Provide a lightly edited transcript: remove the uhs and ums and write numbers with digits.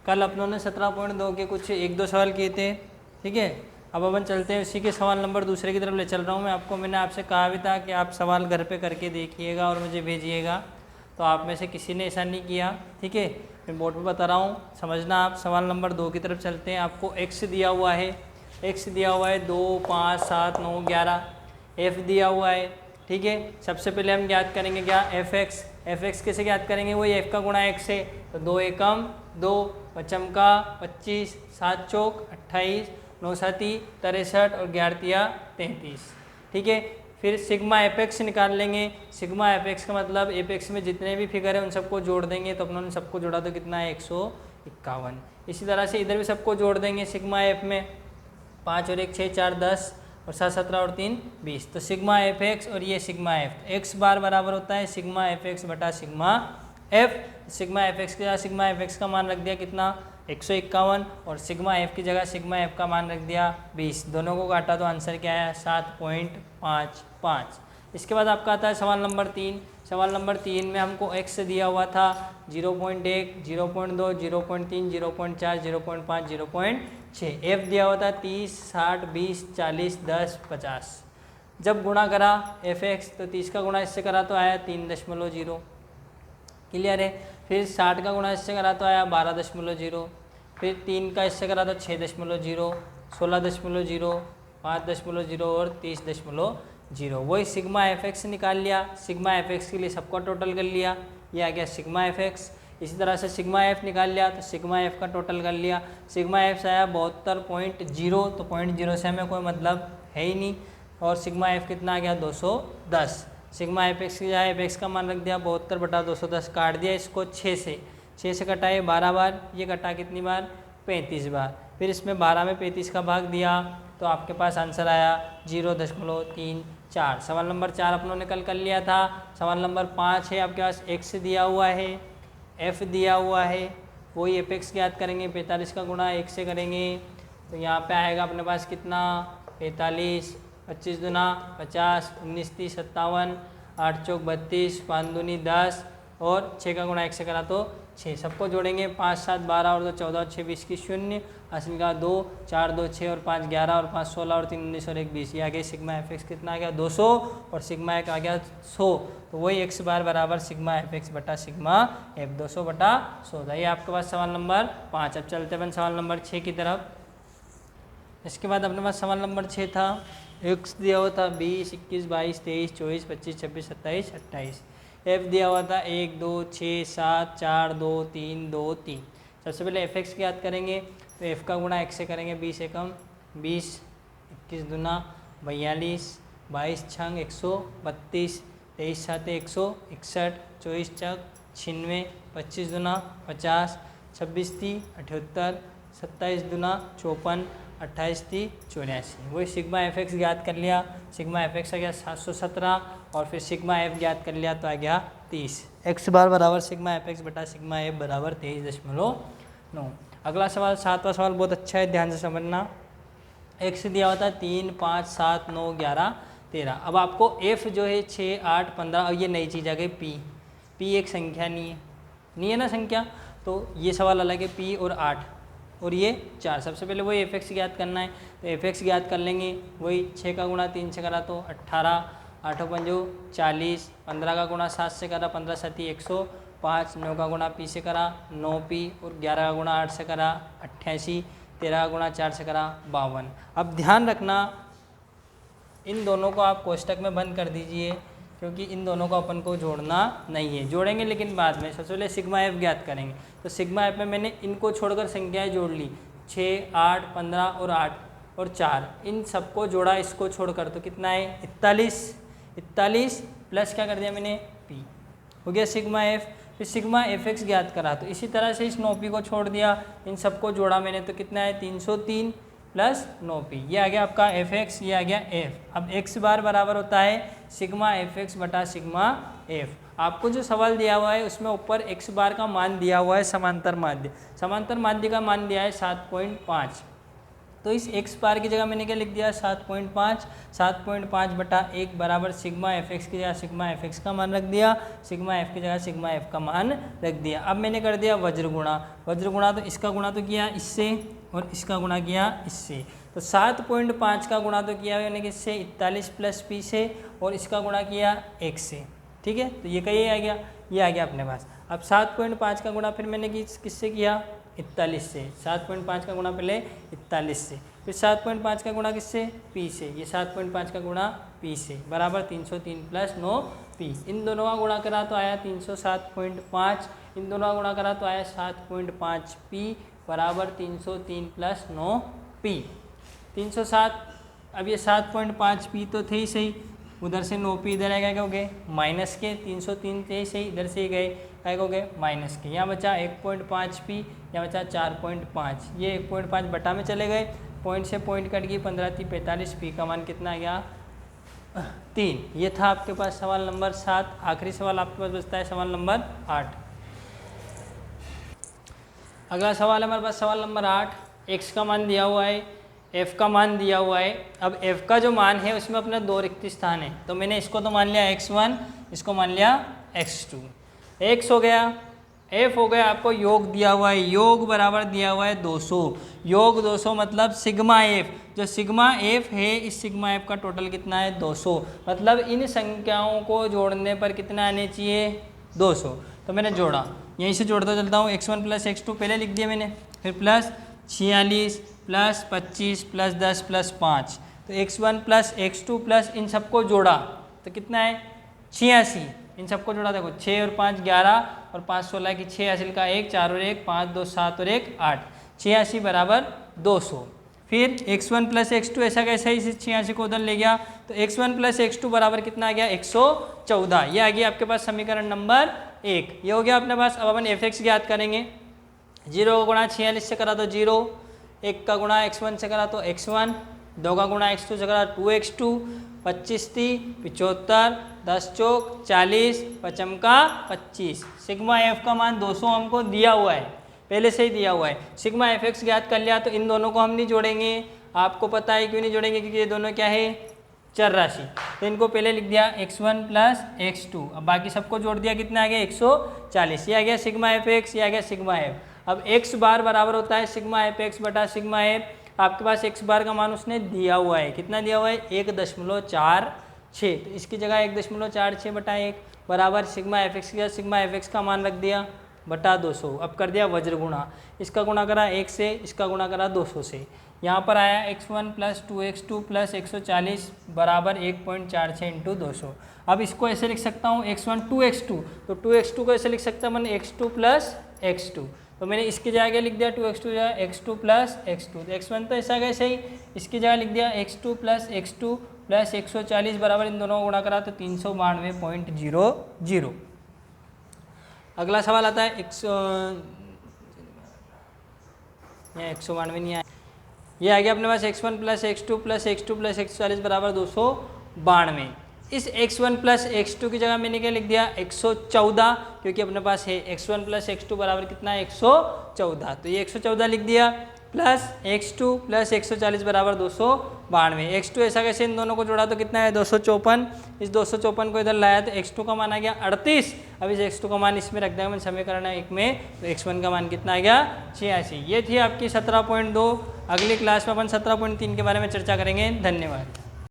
कल अपनों ने 17.2 के कुछ 1-2 सवाल किए थे, ठीक है। अब अपन चलते हैं उसी के सवाल नंबर दूसरे की तरफ ले चल रहा हूँ मैं आपको। मैंने आपसे कहा भी था कि आप सवाल घर पे करके देखिएगा और मुझे भेजिएगा, तो आप में से किसी ने ऐसा नहीं किया, ठीक है। मैं बोर्ड पे बता रहा हूँ, समझना आप। सवाल नंबर 2 की तरफ चलते हैं। आपको x दिया हुआ है, x दिया हुआ है 2, 5, 7, 9, 11, f दिया हुआ है, ठीक है। सबसे पहले हम ज्ञात करेंगे क्या, fx कैसे ज्ञात करेंगे, वही f का गुणा x है, तो 2 एकम 2, 5 का 25, 7 चौक 28, 9 साती 63 और 11 तिया 33, ठीक है। फिर सिग्मा एपेक्स निकाल लेंगे। सिग्मा एपेक्स का मतलब एपेक्स में जितने भी फिगर है उन सबको जोड़ देंगे, तो अपनों ने सबको जोड़ा तो कितना है 151। इसी तरह से इधर भी सबको जोड़ देंगे। सिग्मा एफ में 5 और 1 6 4 10 और 7 17 और 3 20, तो सिग्मा एफ एक्स और ये सिग्मा एफ एक्स बार बराबर होता है सिग्मा एफ एक्स बटा sigma F. Sigma F x की जगह सिग्मा एफ एक्स का मान रख दिया कितना 151 और सिग्मा एफ की जगह सिग्मा एफ का मान रख दिया 20। दोनों को काटा तो आंसर क्या आया 7.55। इसके बाद आपका आता है सवाल नंबर 3। सवाल नंबर 3 में हमको x दिया हुआ था 0.1, 0.2, 0.3, 0.4, 0.5, 0.6। f दिया हुआ था 30, 60, 20, 40, 10, 50। जब गुणा करा एफ एक्स तो 30 का गुणा इससे करा तो आया 3.0, क्लियर है। फिर 60 का गुणा इससे करा तो आया 12.0, फिर 3 का इससे करा तो 6.0, 16.0, 5.0 और 30.0। वही सिग्मा एफ एक्स निकाल लिया। सिग्मा एफ एक्स के लिए सबका टोटल कर लिया, ये आ गया सिग्मा एफ एक्स। इसी तरह से सिग्मा एफ निकाल लिया तो सिग्मा एफ का टोटल कर लिया। सिग्मा एफ से आया 72.0, तो 0.0 से हमें कोई मतलब है ही नहीं। और सिग्मा एफ कितना आ गया 210। सिग्मा एफ एक्स की जगह एफ एक्स का मान रख दिया 72/210, काट दिया इसको 6 से कटा ये 12 बार, ये कटा कितनी बार 35 बार। फिर इसमें 12 में 35 का भाग दिया तो आपके पास आंसर आया 0.34। सवाल नंबर 4 अपनों ने कल कर लिया था। सवाल नंबर 5 है आपके पास x दिया हुआ है, f दिया हुआ है, वही एफ एक्स ज्ञात करेंगे। 45 का गुणा 1 से करेंगे तो यहाँ पे आएगा अपने पास कितना 45, 25 दूना 50, 19 30 57, 8 चौक 32, 5 दूनी 10 और 6 का गुणा 1 से करा तो 6। सबको जोड़ेंगे 5 7 12 और 2 14 और 6 20 की 0, हासिल का 2 4 2 6 और 5 11 और 5 16 और 3 19 और 1 20। ये आ गया सिग्मा एफ एक्स कितना आ गया 200 और सिग्मा एक आ गया 100। तो वही एक्स बार बराबर सिग्मा एफ एक्स बटा सिग्मा एफ 200 बटा 100 था। ये आपके पास सवाल नंबर 5। अब चलते हैं सवाल नंबर 6 की तरफ। इसके बाद अपने पास सवाल नंबर 6 था। एक्स दिया हुआ था 20, 21, 22, 23, 24, 25, 26, 27, 28। एफ दिया हुआ था 1 2 6 7 4 2 3 2 3। सबसे पहले एफ एक्स याद करेंगे तो एफ का गुणा एक्स से करेंगे 20 एकम 20, 21 दूना 42, 22 छंग 132, 23 साते 161, 24 चक 96, 25 दूना 50, 26 ती 78, 27 दूना 54, 28 ती 84। वही सिग्मा एफ एक्स ज्ञात कर लिया। सिग्मा एफ एक्स आ गया 717 और फिर सिग्मा एफ ज्ञात कर लिया तो आ गया 30। एक्स बार बराबर सिग्मा एफ एक्स बटा सिग्मा एफ बराबर 23.9। अगला सवाल 7वां सवाल बहुत अच्छा है, ध्यान से समझना। एक्स दिया हुआ था 3, 5, 7, 9, 11, 13। अब आपको एफ जो है 6, 8, 15 और ये नई चीज़ आ गई पी एक संख्या नहीं है ना संख्या, तो ये सवाल अलग है पी और 8 और ये 4। सबसे पहले वही एफ एक्स ज्ञात करना है तो एफ एक्स ज्ञात कर लेंगे। वही 6 का गुणा 3 से करा तो 18, 8 पंजो 40, 15 का गुणा 7 से करा 15 7 105, 9 का गुणा पी से करा 9 पी और 11 का गुणा 8 से करा 88, 13 का गुणा 4 से करा 52। अब ध्यान रखना इन दोनों को आप कोष्टक में बंद कर दीजिए क्योंकि इन दोनों को अपन को जोड़ना नहीं है, जोड़ेंगे लेकिन बाद में। सबसे पहले सिग्मा एफ ज्ञात करेंगे तो सिग्मा एफ में मैंने इनको छोड़कर संख्याएं जोड़ ली 6, 8, 15 और 8 और 4, इन सबको जोड़ा इसको छोड़कर तो कितना है 41 प्लस क्या कर दिया मैंने पी, हो गया सिग्मा एफ। फिर सिग्मा एफ एक्स ज्ञात करा तो इसी तरह से इस 9p को छोड़ दिया, इन सबको जोड़ा मैंने तो कितना है 303 प्लस 9p, ये आ गया आपका एफ एक्स, ये आ गया एफ। अब एक्स बार बराबर होता है सिग्मा एफ एक्स बटा सिग्मा एफ। आपको जो सवाल दिया हुआ है उसमें ऊपर एक्स बार का मान दिया हुआ है समांतर माध्य का मान दिया है 7.5। तो इस x बार की जगह मैंने क्या लिख दिया 7.5, 7.5 बटा 1 बराबर सिग्मा एफ एक्स की जगह सिग्मा एफ एक्स का मान रख दिया, सिग्मा एफ की जगह सिग्मा एफ का मान रख दिया। अब मैंने कर दिया वज्र गुणा, वज्र गुणा तो इसका गुणा तो किया इससे और इसका गुणा किया इससे, तो 7.5 का गुणा तो किया यानी कि इससे 41 प्लस पी से और इसका गुणा किया 1 से, ठीक है। तो ये का ये आ गया, ये आ गया अपने पास। अब 7.5 का गुणा फिर मैंने किससे किया 41 से, 7.5 का गुणा पहले 41 से, फिर 7.5 का गुणा किससे पी से, ये 7.5 का गुणा पी से बराबर 303 प्लस 9 पी। इन दोनों का गुणा करा तो आया 307.5, इन दोनों का गुणा करा तो आया 7.5 पी बराबर 303 प्लस 9 पी। 307, अब ये 7.5 पी तो थे ही सही, उधर से 9 पी इधर आएगा क्या हो गए माइनस के, 303 थे ही सही, इधर से ही गए क्या हो गए माइनस के, यहाँ बचा 1.5 पी, यहाँ बचा 4.5, ये 1.5 बटा में चले गए, पॉइंट से पॉइंट कट गई, 15 × 45, पी का मान कितना आ गया 3। ये था आपके पास सवाल नंबर 7। आखिरी सवाल आपके पास बचता है सवाल नंबर 8। अगला सवाल हमारे पास सवाल नंबर 8। x का मान दिया हुआ है, f का मान दिया हुआ है। अब f का जो मान है उसमें अपना 2 रिक्त स्थान है, तो मैंने इसको तो मान लिया x1, इसको मान लिया x2, x हो गया, f हो गया आपको योग दिया हुआ है, योग बराबर दिया हुआ है 200, योग 200 मतलब सिग्मा f, जो सिग्मा f है इस सिग्मा f का टोटल कितना है 200, मतलब इन संख्याओं को जोड़ने पर कितना आने चाहिए 200। तो मैंने जोड़ा, यहीं से जोड़ता चलता हूँ, x1 प्लस x2 पहले लिख दिया मैंने, फिर प्लस 46 प्लस 25 प्लस 10 प्लस 5, तो x1 प्लस x2 प्लस इन सबको जोड़ा तो कितना है 86, इन सबको जोड़ा देखो 6 और 5 11 और 5 16 की 6 हासिल का 1, 4 और 1 5, 2 7 और 1 8, 86 बराबर 200। फिर x1 प्लस x2 ऐसा कैसा इस 86 को उधर ले गया, तो x1 प्लस x2 बराबर कितना आ गया 114, ये आ गया आपके पास समीकरण नंबर 1, ये हो गया अपने पास। अब अपन f(x) ज्ञात करेंगे, 0 का गुणा 46 से करा तो 0, 1 का गुणा x1 से करा तो x1, 2 का गुणा x2 से करा 2x2, 25 × 75, 10 चौक 40, 5 का 25। सिग्मा f का मान 200 हमको दिया हुआ है, पहले से ही दिया हुआ है। सिग्मा f(x) ज्ञात कर लिया तो इन दोनों को हम नहीं जोड़ेंगे, आपको पता है क्यों नहीं जोड़ेंगे, क्योंकि ये दोनों क्या है चर राशि, तो इनको पहले लिख दिया x1 प्लस x2, अब बाकी सबको जोड़ दिया, कितना आ गया 140, ये आ गया सिग्मा f(x), ये आ गया सिग्मा f। अब x बार बराबर होता है सिग्मा f(x) बटा सिग्मा f, आपके पास x बार का मान उसने दिया हुआ है, कितना दिया हुआ है 1.46, तो इसकी जगह 1.46 बटा 1 बराबर सिग्मा f(x) का सिग्मा f(x) का मान रख दिया बटा 200। अब कर दिया वज्र गुणा, इसका गुणा करा 1 से, इसका गुणा करा 200 से, यहाँ पर आया x1 प्लस 2x2 प्लस 140 बराबर 1.46 × 200। अब इसको ऐसे लिख सकता हूँ x1 2x2, तो 2x2 को ऐसे लिख सकता हूँ मैंने x2 प्लस x2, तो मैंने इसकी जगह लिख दिया 2x2 जगह x2 प्लस x2, तो x1 तो ऐसा कैसे ही, इसकी जगह लिख दिया x2 प्लस x2 प्लस 140 बराबर इन दोनों को गुणा करा तो 392.00। अगला सवाल आता है 192 नहीं आया, ये आ गया अपने पास x1 plus x2 plus x2 plus 140 बराबर 292। इस x1 प्लस x2 की जगह मैंने क्या लिख दिया 114, क्योंकि अपने पास है x1 प्लस x2 बराबर कितना है 114, तो ये 114 लिख दिया, प्लस x2 प्लस 140 बराबर 292। x2 ऐसा कैसे इन दोनों को जोड़ा तो कितना है 254, इस 254 को इधर लाया तो x2 का मान आ गया 38, अब इस x2 का मान इसमें रख देंगे मैंने समीकरण 1 में, तो x1 का मान कितना आ गया 86। ये थी आपकी 17.2। अगली क्लास में अपन 17.3 के बारे में चर्चा करेंगे। धन्यवाद।